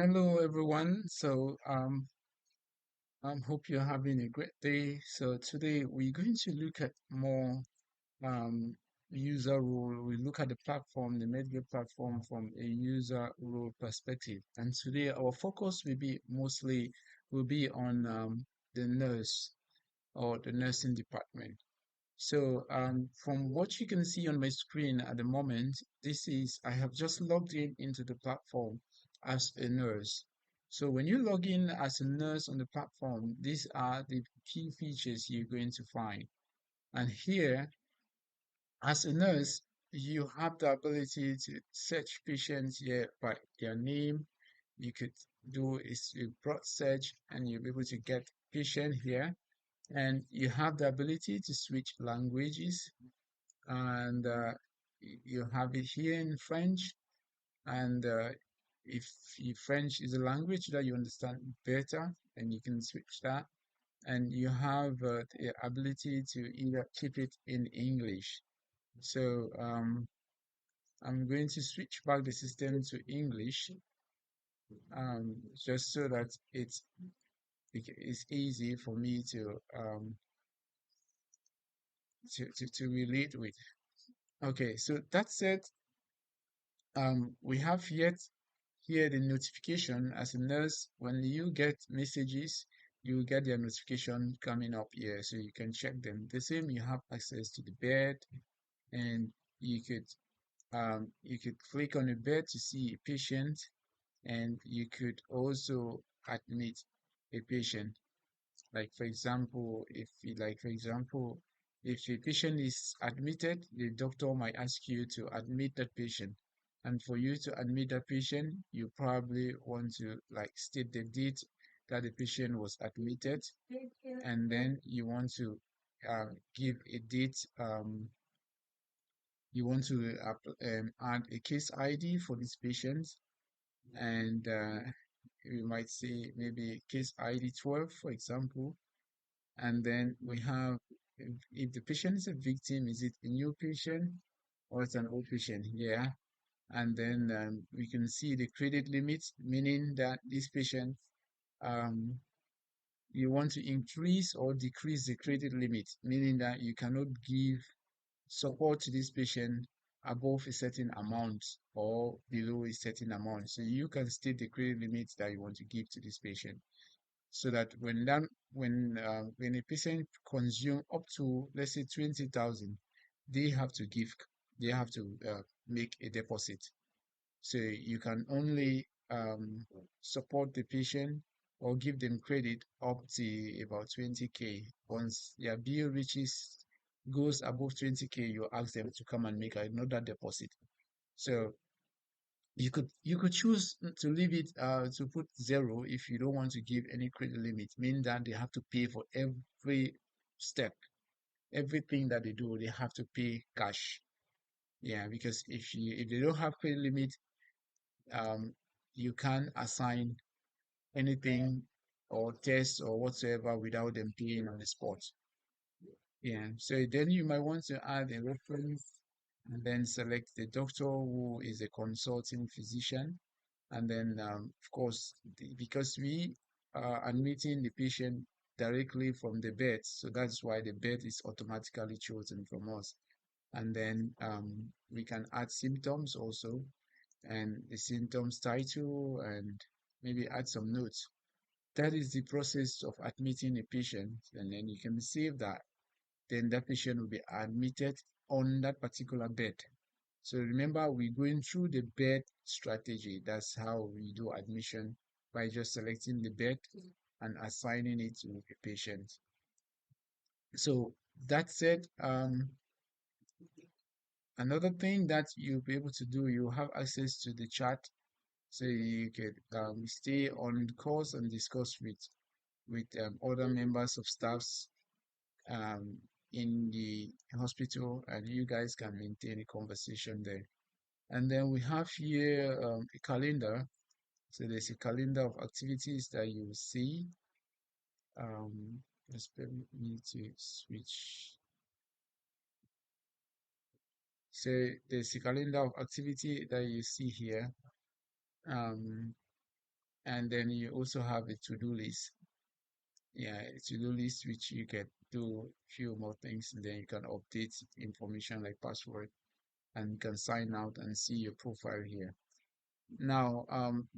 Hello everyone. Hope you're having a great day. So today we're going to look at more um user role. We look at the platform, the Medgate platform from a user role perspective. And today our focus will be on the nurse or the nursing department. From what you can see on my screen at the moment, I have just logged in into the platform as a nurse. So when you log in as a nurse on the platform, these are the key features you're going to find. And here, as a nurse, you have the ability to search patients here by their name. You could do a broad search and you'll be able to get patient here. And you have the ability to switch languages and you have it here in French. And if French is a language that you understand better, then you can switch that. And you have the ability to either keep it in English. So I'm going to switch back the system to English, just so that it's easy for me to relate with. Okay, so that said, we have yet here the notification as a nurse. When you get messages, you get their notification coming up here, so you can check them. The same, you have access to the bed, and you could click on the bed to see a patient, and you could also admit a patient. If a patient is admitted, the doctor might ask you to admit that patient. And for you to admit that patient, you probably want to like state the date that the patient was admitted, and then you want to give a date. You want to add a case ID for this patient, and we might say maybe case ID 12, for example. And then we have if the patient is a victim, is it a new patient or it's an old patient? Yeah. And then we can see the credit limit, meaning that this patient, um, you want to increase or decrease the credit limit, meaning that you cannot give support to this patient above a certain amount or below a certain amount. So you can state the credit limits that you want to give to this patient so that when a patient consume up to, let's say, 20,000, they have to give they have to make a deposit. So you can only support the patient or give them credit up to about 20K. Once their bill goes above 20K, you ask them to come and make another deposit. So you could choose to leave it to put zero if you don't want to give any credit limit, meaning that they have to pay for every step, everything that they do, they have to pay cash. Yeah, because if they don't have credit limit, um, you can't assign anything or test or whatsoever without them paying on the spot. Yeah, so then you might want to add a reference and then select the doctor who is a consulting physician. And then, of course, because we are admitting the patient directly from the bed, so that's why the bed is automatically chosen from us. And then we can add symptoms also, and the symptoms title, and maybe add some notes. That is the process of admitting a patient, and then you can save that. Then that patient will be admitted on that particular bed. So remember, we're going through the bed strategy. That's how we do admission by just selecting the bed and assigning it to a patient. So that said, another thing that you'll be able to do, you have access to the chat, so you can stay on course and discuss with other members of staffs um, in the hospital, and you guys can maintain a conversation there. And then we have here a calendar. So there's a calendar of activities that you will see. Just permit me to switch. So there's a calendar of activity that you see here. Um, And then you also have a to-do list. Yeah, a to-do list which you can do few more things, and then you can update information like password, and you can sign out and see your profile here. Now,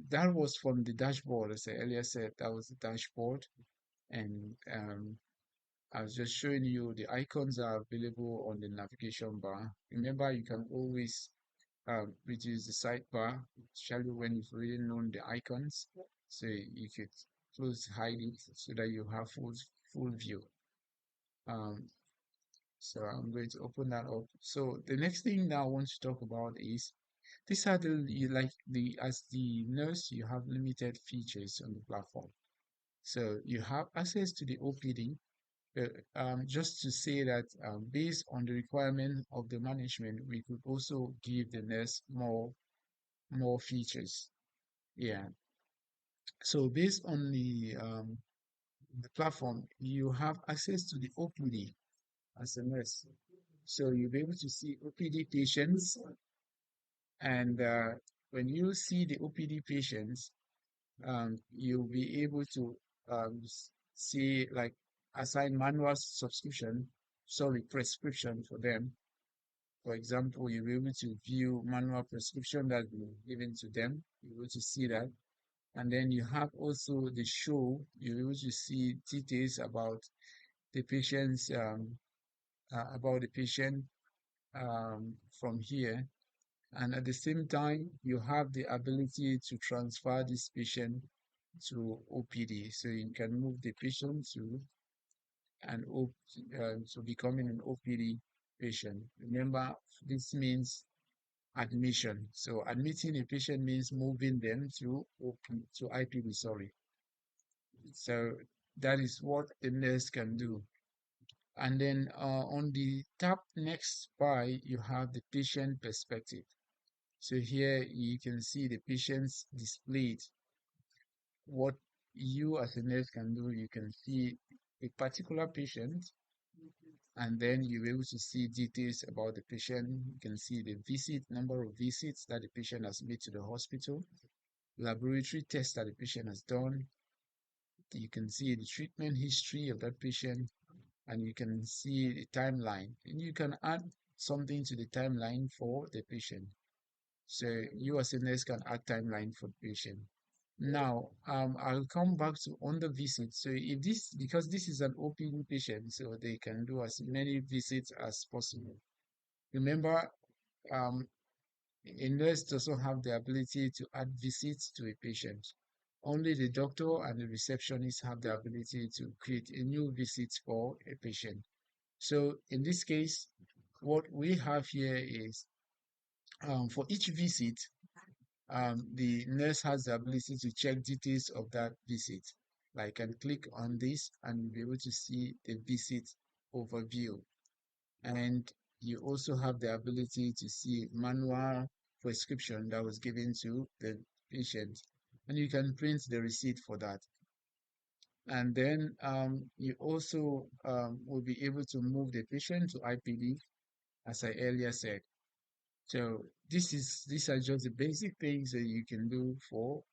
that was from the dashboard. As I earlier said, that was the dashboard, and I was just showing you the icons are available on the navigation bar. Remember, you can always reduce the sidebar, especially when you've already known the icons. So you could close, hide it so that you have full view. Um, so I'm going to open that up. So the next thing that I want to talk about is these are the you like the as the nurse you have limited features on the platform. So you have access to the OPD. Just to say that based on the requirement of the management, we could also give the nurse more features. Yeah. So based on the platform, you have access to the OPD as a nurse. So you'll be able to see OPD patients, and when you see the OPD patients, you'll be able to see like assign manual subscription, sorry, prescription for them. For example, you'll be able to view manual prescription that been given to them. You'll be able to see that. And then you have also the show. You'll be able to see details about the patient from here. And at the same time, you have the ability to transfer this patient to OPD. So you can move the patient to becoming an OPD patient. Remember, this means admission. So admitting a patient means moving them to IPD, sorry. So that is what the nurse can do. And then on the top next bar, you have the patient perspective. So here you can see the patients displayed. What you as a nurse can do, you can see a particular patient, and then you'll be able to see details about the patient. You can see the number of visits that the patient has made to the hospital, laboratory tests that the patient has done. You can see the treatment history of that patient, and you can see the timeline. And you can add something to the timeline for the patient. So you as a nurse can add timeline for the patient. Now, I'll come back to on the visit. So if this, because this is an OPD patient, so they can do as many visits as possible. Remember, um, a nurse doesn't have the ability to add visits to a patient. Only the doctor and the receptionist have the ability to create a new visit for a patient. So in this case, what we have here is for each visit, the nurse has the ability to check details of that visit. Like, I can click on this and you'll be able to see the visit overview. And you also have the ability to see manual prescription that was given to the patient. And you can print the receipt for that. And then you also will be able to move the patient to IPD, as I earlier said. So these are just the basic things that you can do for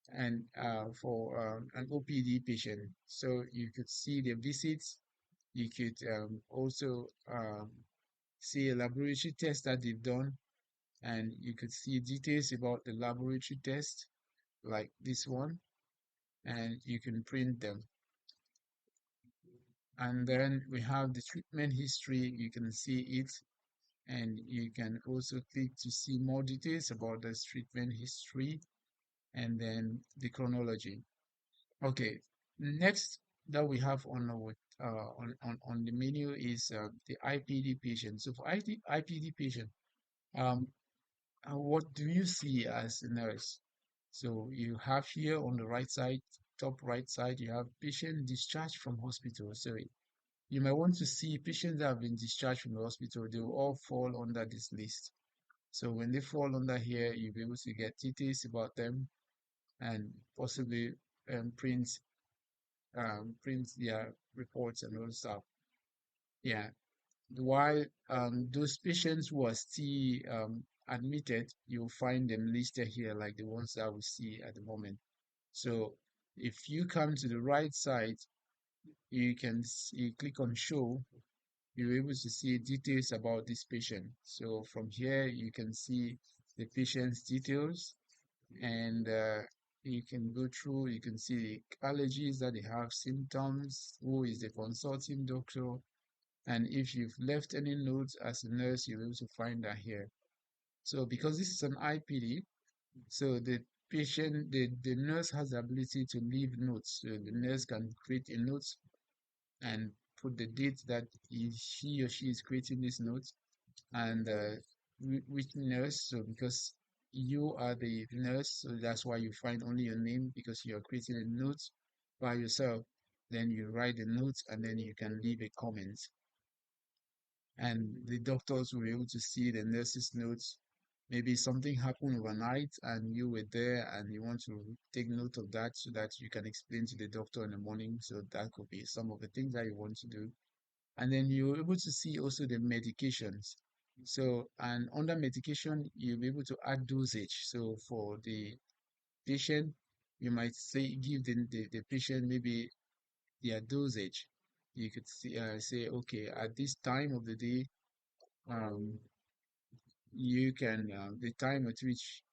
an OPD patient. So you could see the visits. You could also see a laboratory test that they've done, and you could see details about the laboratory test, like this one, and you can print them. And then we have the treatment history. You can see it, and you can also click to see more details about this treatment history, and then the chronology. Okay, next that we have on our on the menu is the IPD patient. So for IPD patient, um, what do you see as a nurse? So you have here on the right side, top right side, you have patient discharged from hospital. So you might want to see patients that have been discharged from the hospital. They will all fall under this list. So when they fall under here, you'll be able to get details about them and possibly print print their reports and all stuff. Yeah. While those patients who are still admitted, you'll find them listed here, like the ones that we see at the moment. So if you come to the right side, you click on show, you're able to see details about this patient. So from here, you can see the patient's details, and you can go through, you can see the allergies that they have, symptoms, who is the consulting doctor, and if you've left any notes as a nurse, you'll be able to find that here. So because this is an IPD, so the nurse has the ability to leave notes. So the nurse can create a note and put the date that he or she is creating this note, and which nurse. So because you are the nurse, so that's why you find only your name, because you are creating a note by yourself. Then you write the notes, and then you can leave a comment, and the doctors will be able to see the nurse's notes. Maybe something happened overnight and you were there and you want to take note of that so that you can explain to the doctor in the morning. So that could be some of the things that you want to do. And then you're able to see also the medications. So, and under medication, you'll be able to add dosage. So for the patient, you might say, give the patient maybe their dosage. You could say, okay, at this time of the day, um, you can the time at which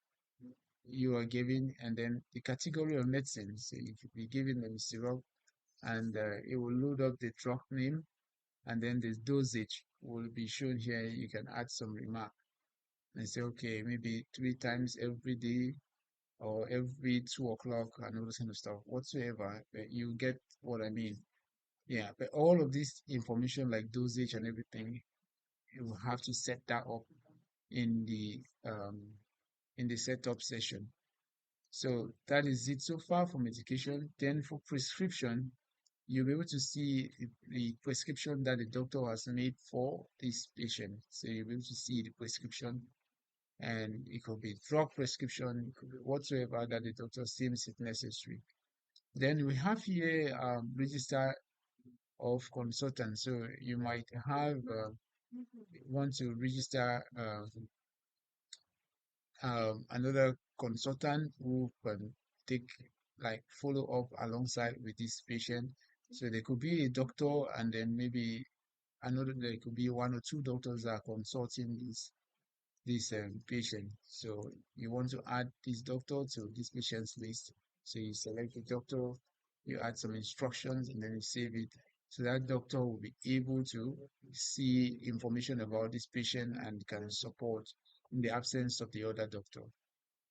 you are giving, and then the category of medicine. So you could be giving them syrup, and it will load up the drug name, and then the dosage will be shown here. You can add some remark and say, okay, maybe 3 times every day or every 2 o'clock and all this kind of stuff, whatsoever. But you get what I mean. Yeah, but all of this information like dosage and everything, you will have to set that up in the um, in the setup session. So that is it so far for medication. Then for prescription, you'll be able to see the prescription that the doctor has made for this patient. So you'll be able to see the prescription, and it could be drug prescription, it could be whatsoever that the doctor seems it necessary. Then we have here register of consultants. So you might have want to register another consultant who can take like follow up alongside with this patient. So there could be a doctor, and then maybe another, there could be one or two doctors that are consulting this patient. So you want to add this doctor to this patient's list. So you select the doctor, you add some instructions, and then you save it. So that doctor will be able to see information about this patient and can support in the absence of the other doctor.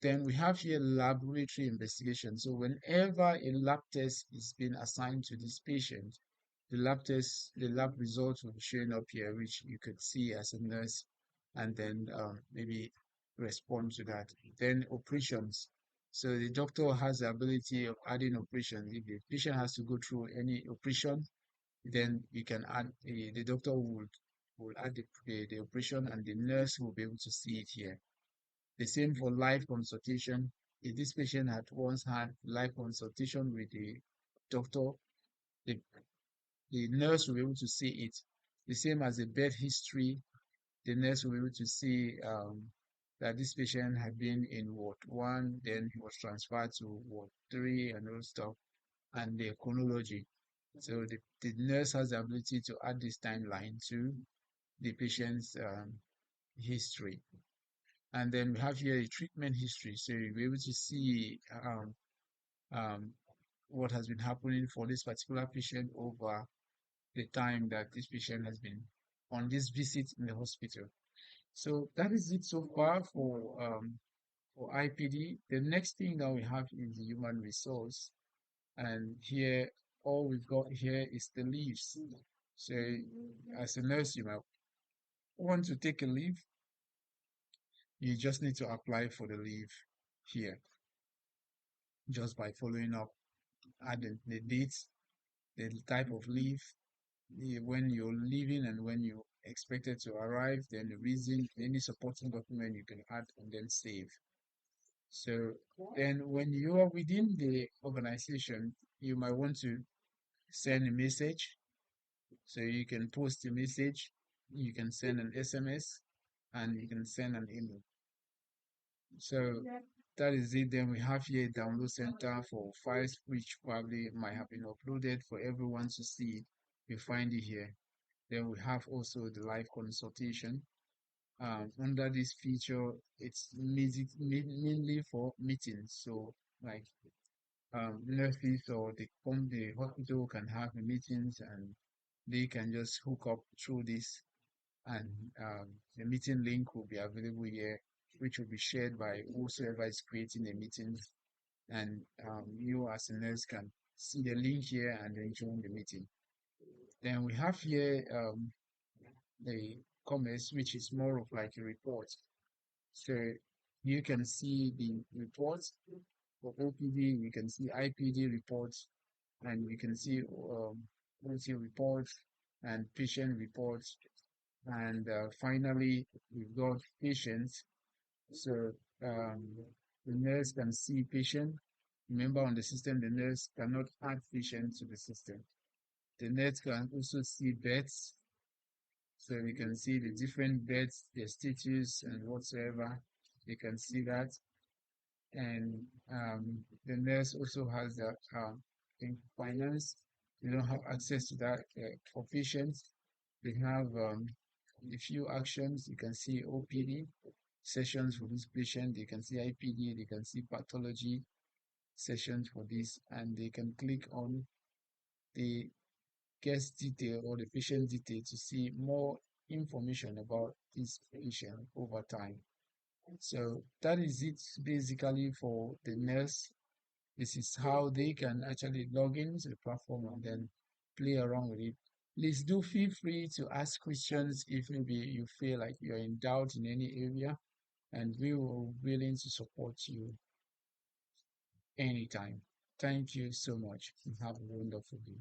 Then we have here laboratory investigation. So whenever a lab test is being assigned to this patient, the lab results will be showing up here, which you could see as a nurse, and then maybe respond to that. Then operations. So the doctor has the ability of adding operations. If the patient has to go through any operation, then you can add, the doctor will add the operation, and the nurse will be able to see it here. The same for live consultation. If this patient had once had live consultation with the doctor, the, the nurse will be able to see it. The same as the bed history, the nurse will be able to see that this patient had been in Ward 1, then he was transferred to Ward 3 and all stuff, and the chronology. So the nurse has the ability to add this timeline to the patient's history. And then we have here a treatment history. So you'll be able to see um, what has been happening for this particular patient over the time that this patient has been on this visit in the hospital. So that is it so far for IPD. The next thing that we have is the human resource. And here, all we've got here is the leaves. So as a nurse, you might want to take a leave. You just need to apply for the leave here just by following up, adding the dates, the type of leave, when you're leaving and when you expected to arrive, then the reason, any supporting document you can add and then save. So then when you are within the organization, you might want to send a message. So you can post a message, you can send an SMS, and you can send an email. So that is it. Then we have here a download center for files which probably might have been uploaded for everyone to see. You find it here. Then we have also the live consultation. Under this feature, it's mainly for meetings. So like nurses or the hospital can have meetings and they can just hook up through this and the meeting link will be available here, which will be shared by whosoever is creating the meeting. And you as a nurse can see the link here and then join the meeting. Then we have here the commerce, which is more of like a report. So you can see the reports for OPD, you can see IPD reports, and you can see OT reports and patient reports. And finally, we've got patients. So the nurse can see patient. Remember on the system, the nurse cannot add patient to the system. The nurse can also see beds. So we can see the different beds, their status and whatsoever. You can see that. And the nurse also has the in finance. They don't have access to that for patients. They have a few actions. You can see OPD sessions for this patient. They can see IPD. They can see pathology sessions for this, and they can click on the guest detail or the patient detail to see more information about this patient over time. So that is it basically for the nurse. This is how they can actually log into the platform and then play around with it. Please do feel free to ask questions if maybe you feel like you're in doubt in any area, and we will be willing to support you anytime. Thank you so much. Have a wonderful day.